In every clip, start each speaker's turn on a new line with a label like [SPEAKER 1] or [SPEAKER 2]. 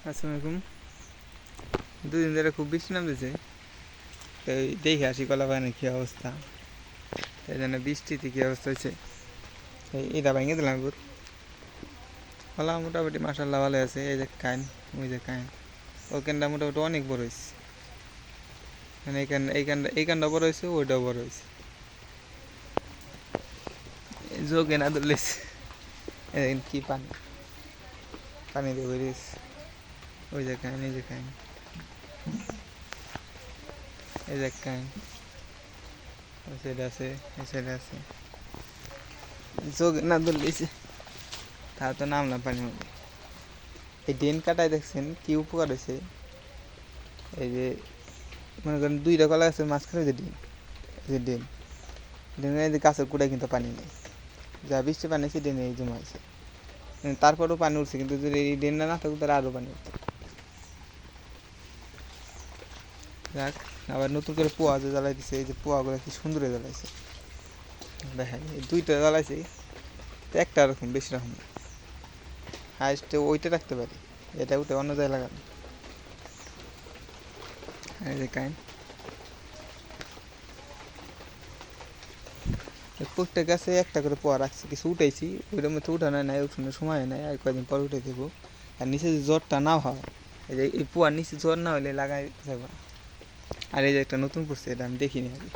[SPEAKER 1] আসসালামু আলাইকুম। দুদিন ধরে খুব বৃষ্টি নামতেছে, তাই দেখে আসি কলা বাগানের কী অবস্থা। তাই জন্য বৃষ্টিতে কী অবস্থা হয়েছে এটা ভেঙে দিলাম। কলা মোটামুটি মাসাল্লাহ ভালো আছে। এই যে কাইন, ওই যে কাইন, ওখানটা মোটামুটি অনেক বড় হয়েছে। মানে এইখানটা বড় হয়েছে, ওইটাও বড় হয়েছে। যোগে না ধরলেছে কি পানি পানি দিয়ে বেরিয়েছে। ওই যে কাইন, এই যে কাইন, এই যে কাইন, ওই সাইডে আছে, এই সাইডে আছে। যোগে না ধরলেছে, তা তো নামলাম পানির মধ্যে। এই ড্রেন কাটায় দেখছেন কি উপকার হয়েছে। এই যে মনে করেন দুইটা কলা গাছের মাঝখানে যে ড্রেন, ড্রেনের গাছের গোড়ায় কিন্তু পানি নেই। যা বৃষ্টি পানি আছে ড্রেনে জমা হয়েছে, তারপরেও পানি উঠছে। কিন্তু যদি এই ড্রেনটা না থাকতো তাহলে আরও পানি উঠতো। যাক, আবার নতুন করে পোয়া যে জ্বালাই দিছে, এই যে পোয়াগুলো কি সুন্দর জ্বালাইছে দেখেন। এই দুইটা জ্বালাইছে, তো একটা রকম, বেশি রকম না। হাইস্টে ওইটা রাখতে পারি, এটা উঠে অন্য জায়গায় লাগানো। এই যে কাইন, প্রত্যেক গাছে একটা করে পোয়া রাখছি। কিছু উঠাইছি, ওইটার মধ্যে উঠানো নাই, উঠানোর সময় নাই, আর কয়েকদিন পর উঠে দেবো। আর নিচে যে জ্বরটা না হয়, এই যে এই পোয়ার নিচে জ্বর না হলে লাগাই যাবো না। আর এই যে একটা নতুন পড়ছে, এটা আমি দেখিনি আগে,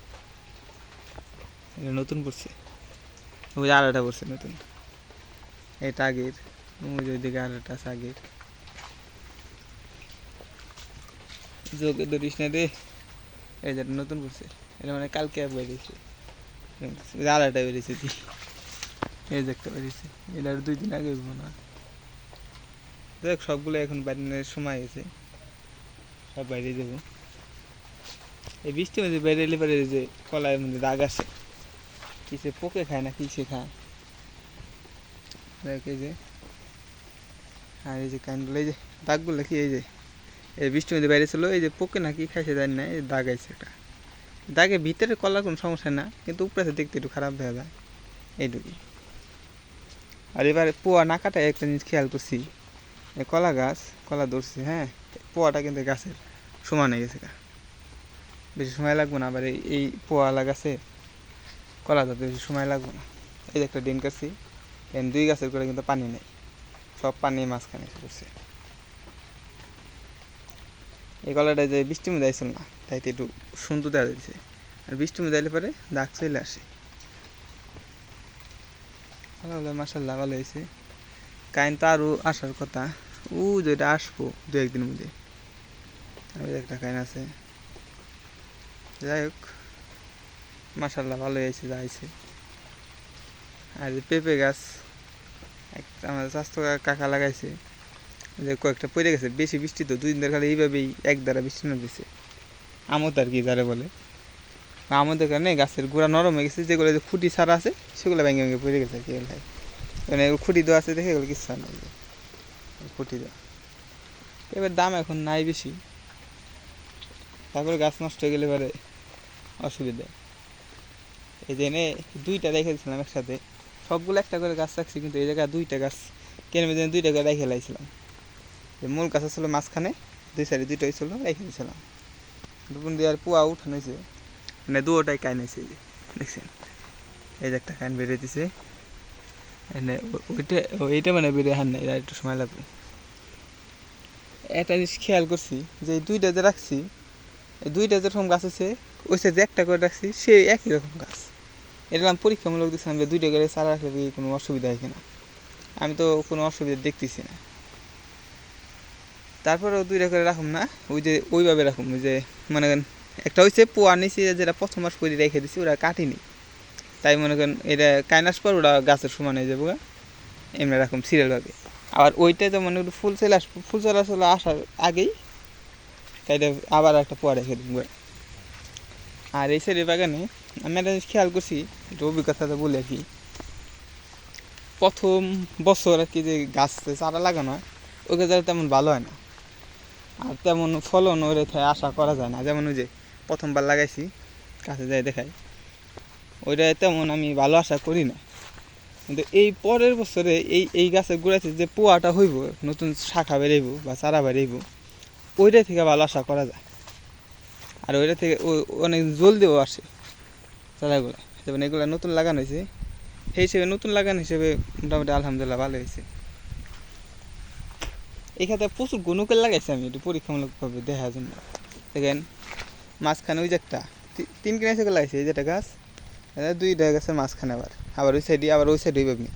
[SPEAKER 1] এটা নতুন পড়ছে। ওই যে আরেকটা পড়ছে নতুন, এটা আগের। ওই যে ওইদিকে আরেকটা আছে আগের। যোগে ধরিস না রে। এই যে নতুন পড়ছে, এটা মানে কালকে বেরিয়েছে। আরেকটা বেরিয়েছে, এই যে একটা বেরিয়েছে, এটা 2 দিন আগে না। দেখ, সবগুলো এখন বাইরের সময় গেছে, সব বাইরে দেবো। এই বৃষ্টির মধ্যে বাইরে এলে পারে যে কলার মধ্যে দাগ আসে, কিসে পোকে খায় না কিসে খায়। দেখ এই যে, আর এই যে কানগুলো, এই যে দাগগুলো কি, এই যে এই বৃষ্টির মধ্যে বাইরে ছিল, এই যে পোকে না কি খাইছে জানি না, এই দাগ আছে একটা। দাগে ভিতরে কলার কোনো সমস্যা না, কিন্তু উপরে দেখতে একটু খারাপ দেখা যায়, এইটুকুই। আর এবারে পোয়া না কাটায় একটা জিনিস খেয়াল করছি, কলা গাছ কলা ধরছে, হ্যাঁ, পোয়াটা কিন্তু গাছের সমান হয়ে গেছে, বেশি সময় লাগবে না। আবার এই পোয়ালা গাছে কলা ধরতে বেশি সময় লাগবে না। এই যে একটা ডিম কাটছি, 2 গাছের করে কিন্তু পানি নেই, সব পানি মাঝখানে এসে পড়ছে। এই কলাটা যে বৃষ্টির মধ্যে আইছিল না, তাই তো একটু সুন্দর দেওয়া যাচ্ছে। আর বৃষ্টির মধ্যে আইলে পরে দাগ চলে আসে। ভালো হলো, মাসাল্লাহ ভালো হয়েছে। কাইন তো আরও আসার কথা, ও যেটা আসবো 2-1 দিনের মধ্যে। ওই একটা কাইন আছে, যাই হোক মাসাল্লাহ ভালো হয়েছে যা হয়েছে। আর যে পেঁপে গাছ একটা আমাদের স্বাস্থ্য কাকা লাগাইছে, যে কয়েকটা পড়ে গেছে, বেশি বৃষ্টি তো 2 দিন ধরে খালি এইভাবেই এক দ্বারা বৃষ্টি না দিছে। আমত আর কি যারা বলে, আমাদের কারণে গাছের গোড়া নরম হয়ে গেছে, যেগুলো যে খুঁটি ছাড়া আছে সেগুলো ভেঙে ভেঙে পড়ে গেছে আর কি। মানে খুঁটি দেওয়া আছে দেখে এগুলো কিছু হয় না, খুঁটি দেওয়া। এবার দাম এখন নাই বেশি, তারপরে গাছ নষ্ট হয়ে গেলে এবারে অসুবিধা। এই যে এনে 2টা রেখে দিয়েছিলাম একসাথে, সবগুলো একটা করে গাছ রাখছি, কিন্তু এই জায়গায় 2টা গাছ কেন 2টা করে রেখে লাইছিলাম। মূল গাছ ছিল মাঝখানে, 2 সাইডে 2টা হয়েছিল, রেখে দিয়েছিলাম। দুপুর দিয়ে আর পুয়া উঠানো হয়েছে, মানে 2টাই কাইন হয়েছে। এই যে দেখছেন, এই যে একটা কাইন বেরিয়ে দিছে, ওইটা মানে বেরিয়ে হার নেই, একটু সময় লাগবে। একটা জিনিস খেয়াল করছি, যে এই 2টা যে রাখছি, এই 2টা যেরকম গাছ আছে, ওই সাইডে একটা করে রাখছি, সে একই রকম গাছ। এটা আমি পরীক্ষামূলক দিচ্ছিলাম যে 2টা করে চারা রাখলে কোনো অসুবিধা হয় কিনা। আমি তো কোনো অসুবিধা দেখতেছি না। তারপরেও 2টা করে রাখুন না, ওই যে ওইভাবে রাখুন। ওই যে মনে করেন একটা হয়েছে পোয়া নিচে, যেটা প্রথম মাস করে রেখে দিচ্ছি, ওরা কাটিনি, তাই মনে করেন এটা কাইনাস পর ওরা গাছের সমান হয়ে যাবো, এমনি রাখুন সিরিয়ালভাবে। আবার ওইটা যেমন একটু ফুল চলে আসবো, ফুল চলে আসলে আসার আগেই তাই আবার একটা পোয়া রেখে দিব। আর এই সাইডের বাগানে আমি একটা জিনিস খেয়াল করছি, একটু অভিজ্ঞতাটা বলি আর কি। প্রথম বছর আর কি যে গাছ চারা লাগানো হয়, ওই গাছটা তেমন ভালো হয় না, আর তেমন ফলন ওই রেখে আশা করা যায় না। যেমন ওই যে প্রথমবার লাগাইছি, কাছে যাই দেখাই, ওইটা তেমন আমি ভালো আশা করি না। কিন্তু এই পরের বছরে এই গাছের গোড়াতে যে পোয়াটা হইব, নতুন শাখা বেরাইব বা চারা বেরাইব, ওইটা থেকে ভালো আশা করা যায়। আর ওইটা থেকে অনেক জলদিও আসে চারাগুলো, যেমন এগুলো নতুন লাগানো হয়েছে, সেই হিসেবে নতুন লাগানো হিসেবে মোটামুটি আলহামদুলিল্লাহ ভালো হয়েছে। এই খাতে প্রচুর গনুকের লাগাইছে আমি একটু পরীক্ষামূলকভাবে দেখার জন্য। দেখেন মাঝখানে ওই যে একটা 3 কিনা থেকে লাগাইছে, এই যেটা গাছ, 2টা গাছের মাঝখানে আবার ওই সাইডে, আবার ওই সাইডে হইবে,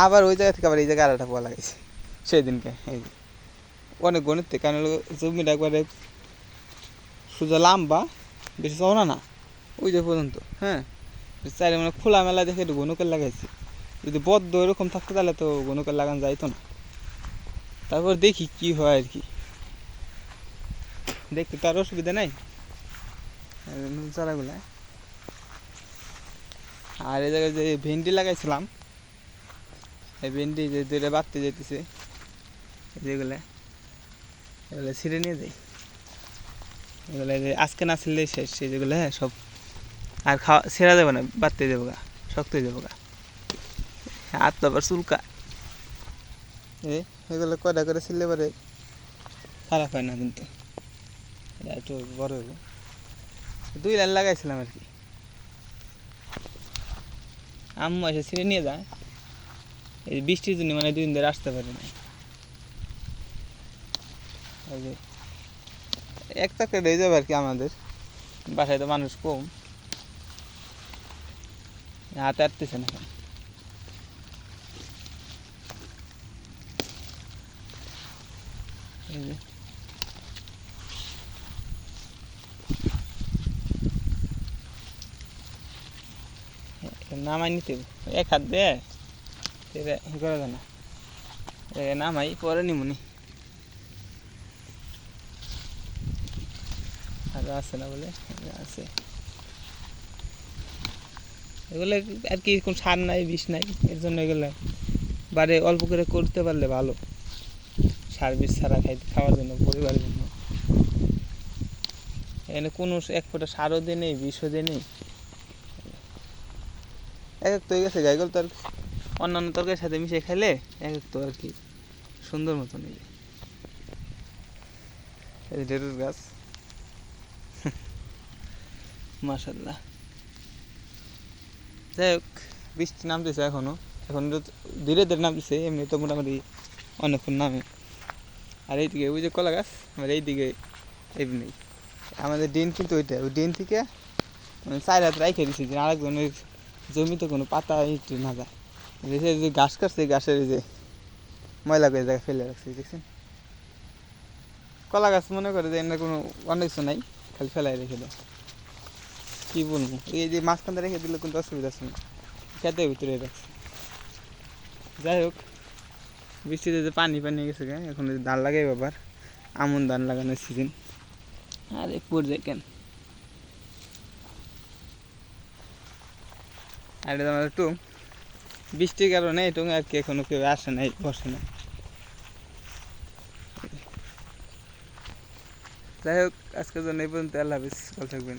[SPEAKER 1] আবার ওই জায়গা থেকে আবার এই জায়গায় আরেকটা পোয়া লাগাইছে সেই দিনকে। এই যে অনেক গণিত, কারণ জমিটা একবারে সোজা লাম্বা, বেশি চওড়া না, ওই যে পর্যন্ত। হ্যাঁ, চাইলে মানে খোলামেলা দেখে একটু গনুকের লাগাইছি। যদি বদ্ধ এরকম থাকতো তাহলে তো গনুকের লাগানো যাইতো না। তারপর দেখি কি হয় আর কি, দেখতে তো আর অসুবিধা নাই চারাগুলা। আর এই জায়গায় যে ভেন্ডি লাগাইছিলাম, এই ভেন্ডি যে 2টা বাড়তে যেতেছে, যেগুলো এগুলো ছিঁড়ে নিয়ে যাই। এগুলো যে আজকে না ছিঁড়লে শেষ, যেগুলো হ্যাঁ সব আর খাওয়া ছেঁড়া যাবে না, বাড়তে যাবো গা, শক্ত হয়ে যাবো গা, হাত তো আবার চুলকা। এগুলো কয়টা করে ছিঁড়লে পরে খারাপ হয় না, কিন্তু একটু বড় হইব। 2 লাইন লাগাইছিলাম আর কি, আম্মু এসে ছিঁড়ে নিয়ে যায়। এই বৃষ্টির জন্য মানে 2 দিন ধরে আসতে পারে না। ওই যে এক টাকা হয়ে যাবে আর কি, আমাদের বাসায় তো মানুষ কম, হাতে আটতেছে না। এই যে নামাই নিতে এক হাত দে, করা যায় না, নামাই পরে নিমুনি। আর আছে না বলে আছে, এগুলো আর কি কোন সার নাই, বিষ নাই, এর জন্য এগুলো বাড়ি অল্প করে করতে পারলে ভালো, সার বিষ ছাড়া খাওয়ার জন্য, পরিবারের জন্য। এখানে কোনো এক ফোঁটা সারও দিয়ে নেই, বিষও দিয়ে নেই, এক এক তো হয়ে গেছে গাইগুলো। তো আর অন্যান্য তরকারির সাথে মিশিয়ে খাইলে এক এক তো আর কি সুন্দর মতন এই যে ঢেঁড়ুর গাছ মাশাআল্লাহ। যাই হোক, বৃষ্টি নামতেছে এখন ধীরে ধীরে নামতেছে, এমনি তো মোটামুটি অনেকক্ষণ নামে। আর এইদিকে ওই যে কলা গাছ, আমার এইদিকে এমনি আমাদের ডিন, কিন্তু ওই ডিন থেকে 4 হাত রাইখে দিচ্ছে যে আরেকজনের জমিতে কোনো পাতা ইট না যায়। যে ঘাস কাটছে, ঘাসের এই যে ময়লা করে জায়গায় ফেলে রাখছে, দেখছেন। কলা গাছ মনে করে যে এর কোনো অনেক কিছু নাই, খালি ফেলাই রেখে দেয়। কী বলবো, এই যে মাঝখানটা রেখে দিলে কিন্তু অসুবিধা আছে না, খেতের ভিতরে রাখছে। যাই হোক, বৃষ্টিতে যে পানি গেছে, এখন ধান লাগাই আবার, আমন ধান লাগানোর সিজন। আর এক পর্যায়ে কেন আর এটা আমার একটু বৃষ্টির কারণে একটু আর কি এখনো কেউ আসে নাই, বসে না। যাই হোক, আজকের জন্য এই পর্যন্ত। আল্লাহ হাফিজ, ভালো থাকবেন।